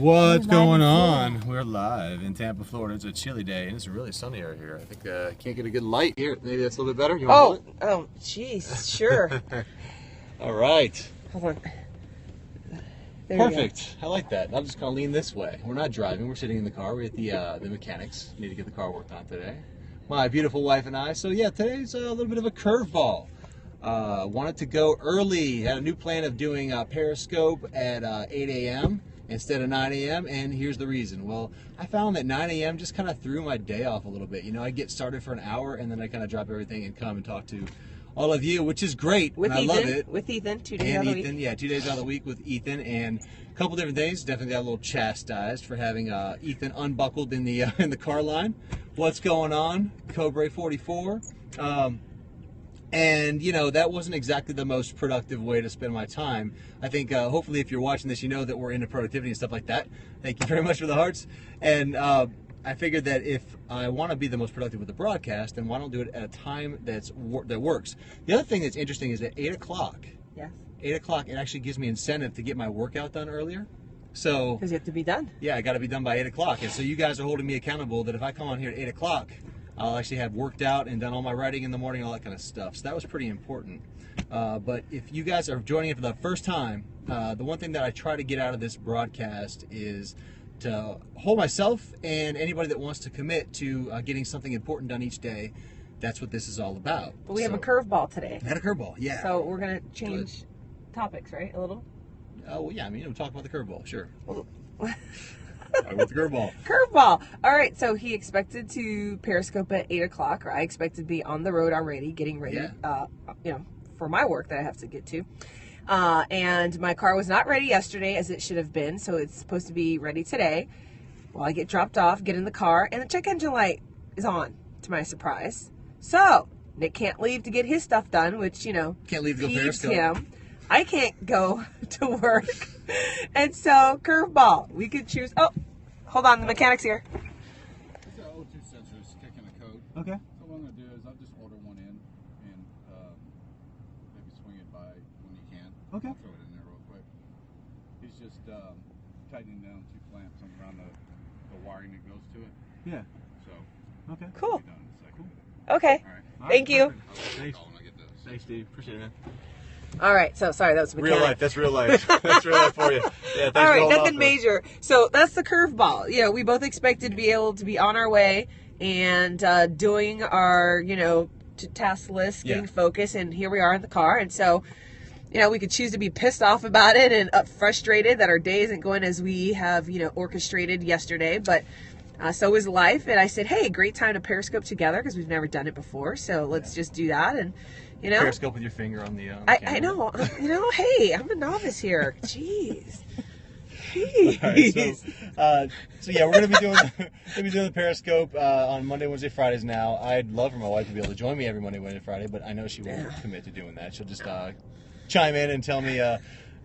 What's going on? We're live in Tampa, Florida. It's a chilly day, and it's really sunny out here. I think I can't get a good light here. Maybe that's a little bit better. You want to hold it? Jeez, sure. All right. Hold on. There Perfect. I like that. I'm just gonna lean this way. We're not driving. We're sitting in the car. We're at the mechanics. Need to get the car worked on today. My beautiful wife and I. So yeah, today's a little bit of a curveball. Wanted to go early. Had a new plan of doing Periscope at 8 a.m. instead of 9 a.m. And here's the reason. Well, I found that 9 a.m. just kind of threw my day off a little bit. You know, I get started for an hour and then I kind of drop everything and come and talk to all of you, which is great. With and Ethan, I love it. With Ethan, 2 days out of the week. Yeah, 2 days out of the week with Ethan, and a couple different things. Definitely got a little chastised for having Ethan unbuckled in the car line. What's going on, Cobra 44? And you know, that wasn't exactly the most productive way to spend my time. I think hopefully if you're watching this, you know that we're into productivity and stuff like that. Thank you very much for the hearts. And I figured that if I want to be the most productive with the broadcast, then why don't do it at a time that works. The other thing that's interesting is at 8 o'clock. Yes. 8 o'clock, it actually gives me incentive to get my workout done earlier. So Because you have to be done. yeah, I got to be done by 8 o'clock. And so you guys are holding me accountable that if I come on here at 8 o'clock, I'll actually have worked out and done all my writing in the morning, all that kind of stuff. So that was pretty important. But if you guys are joining it for the first time, the one thing that I try to get out of this broadcast is to hold myself and anybody that wants to commit to getting something important done each day. That's what this is all about. But we have a curveball today. I had a curveball, yeah. So we're going to change topics, right? A little? Well, yeah, I mean, we'll talk about the curveball, sure. All right, with the curveball. Curveball. All right, so he expected to Periscope at 8 o'clock, or I expected to be on the road already, getting ready, for my work that I have to get to. And my car was not ready yesterday as it should have been, so it's supposed to be ready today. Well, I get dropped off, get in the car, and the check engine light is on, to my surprise. So, Nick can't leave to get his stuff done, which, you know, Can't leave to go peeves Periscope. him. I can't go to work. And so, curveball. We could choose. Oh, hold on. The mechanic's here. It's an O2 sensor is kicking a code. Okay. So what I'm going to do is I'll just order one in and maybe swing it by when you can. Okay. I'll throw it in there real quick. He's just tightening down 2 clamps around the wiring that goes to it. Yeah. So Okay. Cool. I'll be done in a second. Okay. All right. Thank you. Thanks. Call when I get this. Thanks, Steve. Appreciate it, man. All right. So, sorry, that was the mechanic. Real life. That's real life. That's real life for you. Yeah, thanks All for right, holding nothing on for us. major. So that's the curveball. You know, we both expected to be able to be on our way and doing our, task list, getting focused, and here we are in the car. And so, we could choose to be pissed off about it and frustrated that our day isn't going as we have, orchestrated yesterday. But so is life. And I said, hey, great time to Periscope together because we've never done it before. So let's just do that. And, Periscope with your finger on the I camera. know. Hey, I'm a novice here. Jeez. All right, so yeah, we're gonna be doing the Periscope on Monday, Wednesday, Fridays now. I'd love for my wife to be able to join me every Monday, Wednesday, Friday, but I know she won't commit to doing that. She'll just chime in and tell me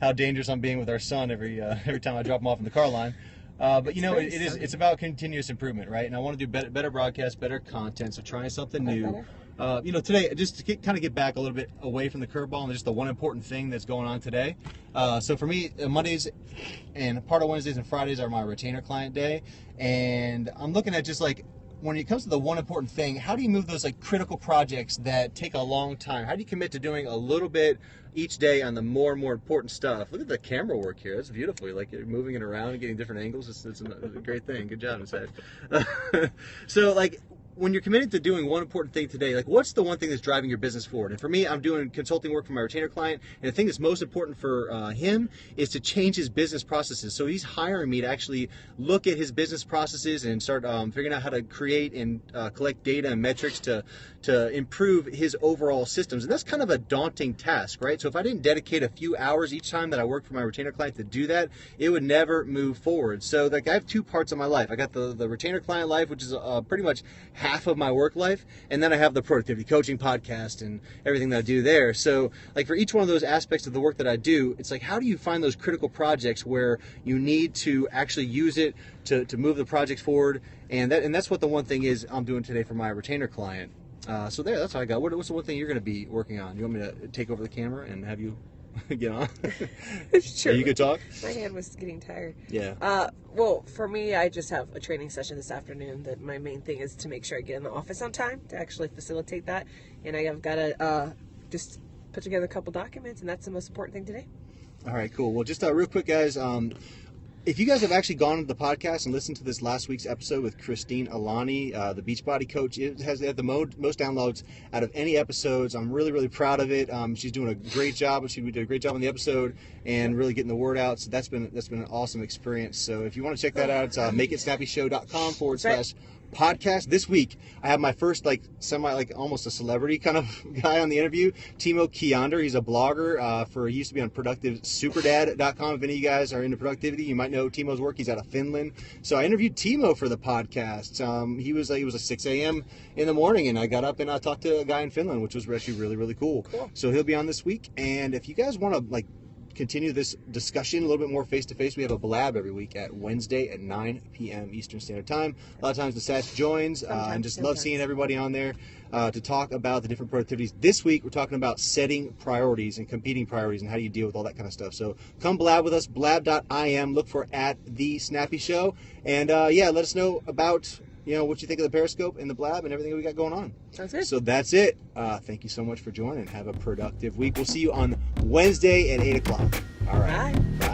how dangerous I'm being with our son every time I drop him off in the car line. But it's about continuous improvement, right? And I want to do better broadcasts, better content. So trying something new. Today, just to kind of get back a little bit away from the curveball and just the one important thing that's going on today. So for me, Mondays and part of Wednesdays and Fridays are my retainer client day. And I'm looking at just like, when it comes to the one important thing, how do you move those like critical projects that take a long time? How do you commit to doing a little bit each day on the more and more important stuff? Look at the camera work here. That's beautiful. Like you're moving it around and getting different angles. It's a great thing. Good job, Inside. So like, when you're committed to doing one important thing today, like what's the one thing that's driving your business forward? And for me, I'm doing consulting work for my retainer client, and the thing that's most important for him is to change his business processes. So he's hiring me to actually look at his business processes and start figuring out how to create and collect data and metrics to improve his overall systems. And that's kind of a daunting task, right? So if I didn't dedicate a few hours each time that I work for my retainer client to do that, it would never move forward. So like I have 2 parts of my life. I got the retainer client life, which is pretty much half of my work life, and then I have the productivity coaching podcast and everything that I do there. So like for each one of those aspects of the work that I do, it's like, how do you find those critical projects where you need to actually use it to move the projects forward? And that's what the one thing is I'm doing today for my retainer client. So that's what I got. What's the one thing you're going to be working on? You want me to take over the camera and have you get on? Sure. You could talk? My hand was getting tired. Yeah. Well, for me, I just have a training session this afternoon that my main thing is to make sure I get in the office on time to actually facilitate that. And I've got to just put together a couple documents, and that's the most important thing today. All right, cool. Well, just real quick, guys. If you guys have actually gone to the podcast and listened to this last week's episode with Christine Alani, the Beachbody coach, it has had the most downloads out of any episodes. I'm really, really proud of it. She's doing a great job. She did a great job on the episode and really getting the word out. So that's been an awesome experience. So if you want to check that out, it's makeitsnappyshow.com/podcast. This week, I have my first almost a celebrity kind of guy on the interview, Timo Kiander. He's a blogger he used to be on productivesuperdad.com. If any of you guys are into productivity, you might know Timo's work. He's out of Finland. So I interviewed Timo for the podcast. It was 6 a.m. in the morning, and I got up and I talked to a guy in Finland, which was actually really, really cool. So he'll be on this week. And if you guys want to continue this discussion a little bit more face-to-face, we have a blab every week at Wednesday at 9 p.m. Eastern Standard Time. A lot of times the Sats joins and just love seeing everybody on there to talk about the different productivities. This week we're talking about setting priorities and competing priorities and how do you deal with all that kind of stuff. So come blab with us, blab.im, look for @TheSnappyShow, and let us know about what you think of the Periscope and the blab and everything that we got going on. That's it. So that's it. Thank you so much for joining. Have a productive week. We'll see you on Wednesday at 8 o'clock. All right. Bye.